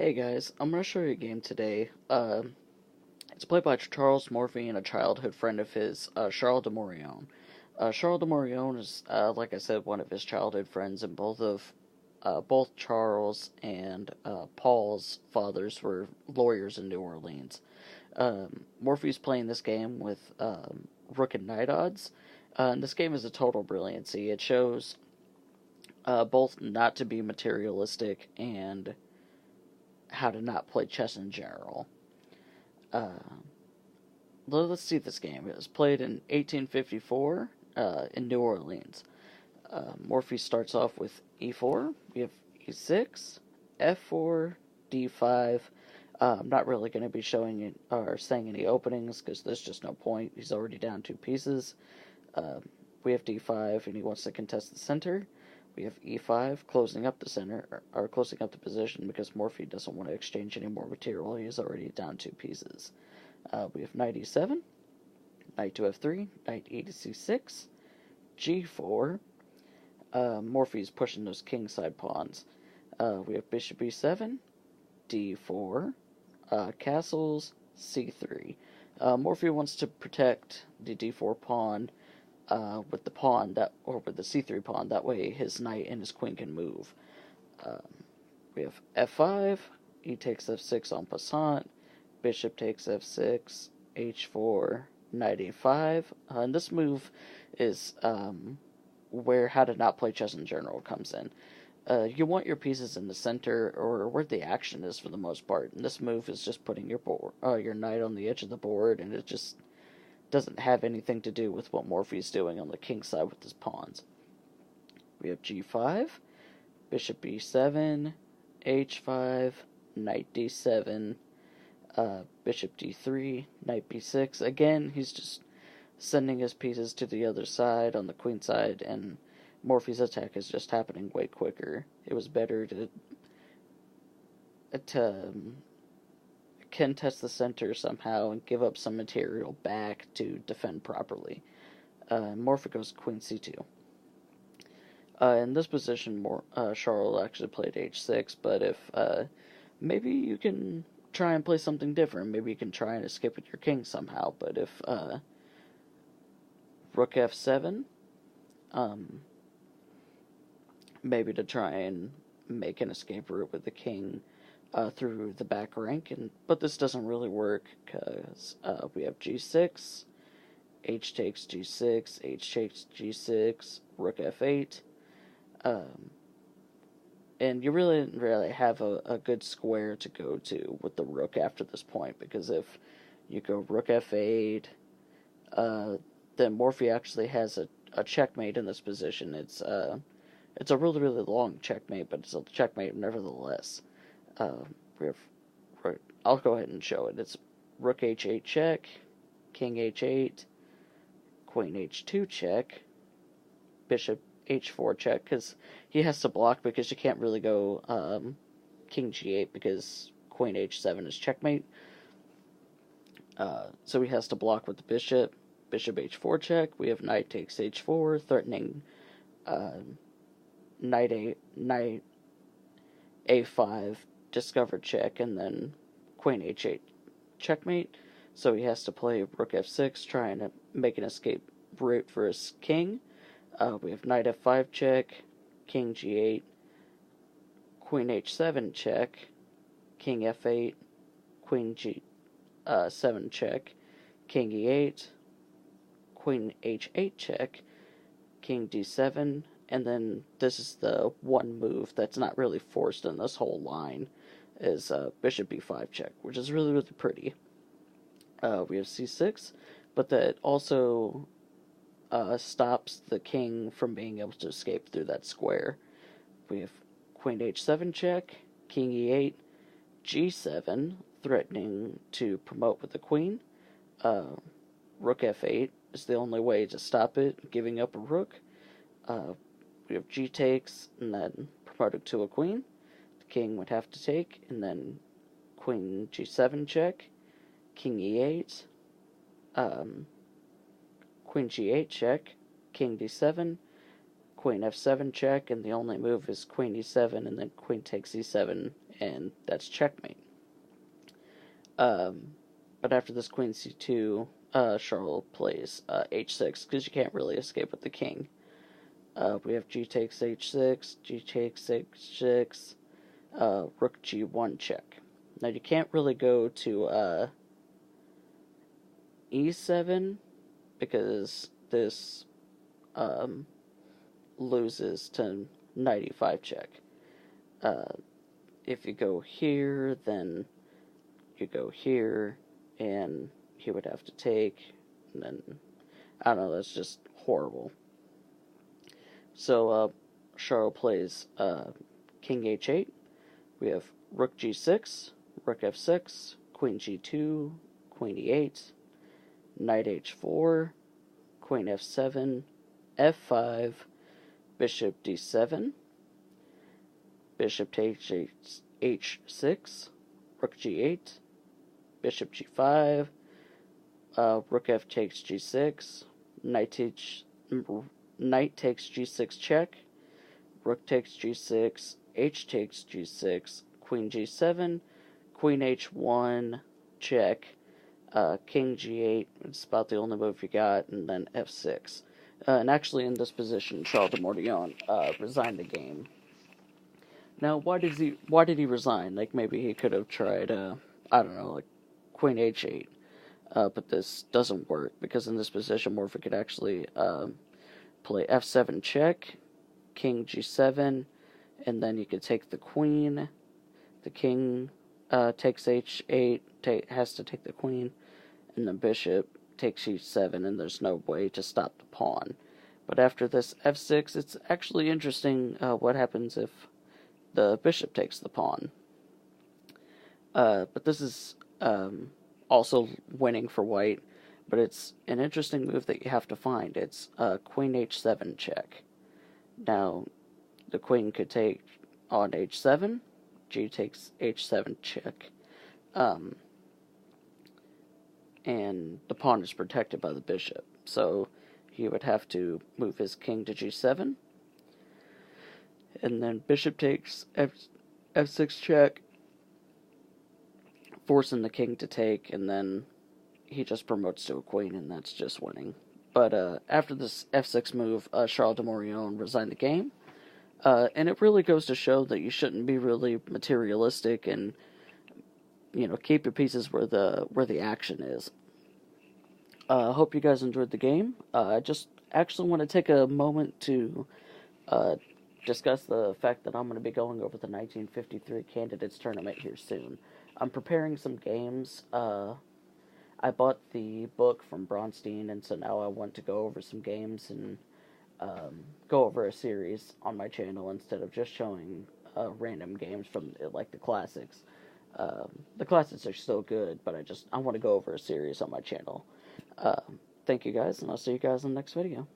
Hey guys, I'm going to show you a game today. It's played by Paul Morphy and a childhood friend of his, Charles de Maurian. Charles de Maurian is, like I said, one of his childhood friends, and both Charles and Paul's fathers were lawyers in New Orleans. Morphy's playing this game with rook and knight odds, and this game is a total brilliancy. It shows both not to be materialistic and how to not play chess in general. Let's see this game. It was played in 1854 in New Orleans. Morphy starts off with e4. We have e6, f4, d5. I'm not really going to be showing it or saying any openings because there's just no point. He's already down two pieces. We have d5, and he wants to contest the center. We have e5, closing up the center, or closing up the position because Morphy doesn't want to exchange any more material. He is already down two pieces. We have knight e7, knight to f3, knight e to c6, g4. Morphy's pushing those kingside pawns. We have bishop e7, d4, castles, c3. Morphy wants to protect the d4 pawn with the with the c3 pawn. That way his knight and his queen can move. We have f5, e takes f6 en passant, bishop takes f6, h4, knight a5. And this move is where how to not play chess in general comes in. You want your pieces in the center or where the action is for the most part. And this move is just putting your knight on the edge of the board, and it just doesn't have anything to do with what Morphy's doing on the king side with his pawns. We have g5, bishop e7, h5, knight d7, bishop d3, knight b6. Again, he's just sending his pieces to the other side on the queen side, and Morphy's attack is just happening way quicker. It was better to contest the center somehow and give up some material back to defend properly. Morphy goes queen c2. In this position, Charles actually played h6, but if maybe you can try and play something different. Maybe you can try and escape with your king somehow. But if rook f7, maybe to try and make an escape route with the king through the back rank, but this doesn't really work because we have g6, h takes g6, h takes g6, rook f8, and you really didn't have a good square to go to with the rook after this point, because if you go rook f8, then Morphy actually has a checkmate in this position. It's a really, really long checkmate, but it's a checkmate nevertheless. I'll go ahead and show it. It's rook h8 check, king h8, queen h2 check, bishop h4 check, because he has to block because you can't really go king g8 because queen h7 is checkmate. So he has to block with the bishop h4 check. We have knight takes h4, threatening knight a5, discover check, and then queen h8 checkmate. So he has to play rook f6, trying to make an escape route for his king. We have knight f5 check, king g8, queen h7 check, king f8, queen g7 check, king e8, queen h8 check, king d7, and then this is the one move that's not really forced in this whole line, is bishop b5 check, which is really, really pretty. We have c6, but that also stops the king from being able to escape through that square. We have queen h7 check, king e8, g7, threatening to promote with the queen. Rook f8 is the only way to stop it, giving up a rook. We have g takes, and then promoted to a queen. The king would have to take, and then queen g7 check, king e8, queen g8 check, king d7, queen f7 check, and the only move is queen e7, and then queen takes e7, and that's checkmate. But after this queen c2, Charles plays h6, because you can't really escape with the king. We have g takes h6, g takes h6, rook g1 check. Now you can't really go to e7, because this loses to knight e5 check. If you go here, then you go here, and he would have to take, and then, I don't know, that's just horrible. So, Charles plays king h8. We have rook g6, rook f6, queen g2, queen e8, knight h4, queen f7, f5, bishop d7, bishop takes h6, rook g8, bishop g5, rook f takes g6, knight takes g6 check, rook takes g6, h takes g6, queen g7, queen h1 check, king g8, it's about the only move you got, and then f6. And actually in this position, Charles de Maurian resigned the game. Now, why did he resign? Like, maybe he could have tried, I don't know, like, queen h8. But this doesn't work, because in this position, Morphy could actually play f7 check, king g7, and then you could take the queen. The king takes h8, has to take the queen, and the bishop takes e7, and there's no way to stop the pawn. But after this f6, it's actually interesting what happens if the bishop takes the pawn. But this is also winning for white, but it's an interesting move that you have to find. It's queen h7 check. Now, the queen could take on h7, g takes h7 check, and the pawn is protected by the bishop, so he would have to move his king to g7, and then bishop takes f6 check, forcing the king to take, and then he just promotes to a queen, and that's just winning. But after this f6 move, Charles de Maurian resigned the game, and it really goes to show that you shouldn't be really materialistic, and keep your pieces where the action is. I hope you guys enjoyed the game. I just actually want to take a moment to discuss the fact that I'm going to be going over the 1953 Candidates Tournament here soon. I'm preparing some games. I bought the book from Bronstein, and so now I want to go over some games and go over a series on my channel instead of just showing random games from like the classics. The classics are still good, but I want to go over a series on my channel. Thank you guys, and I'll see you guys in the next video.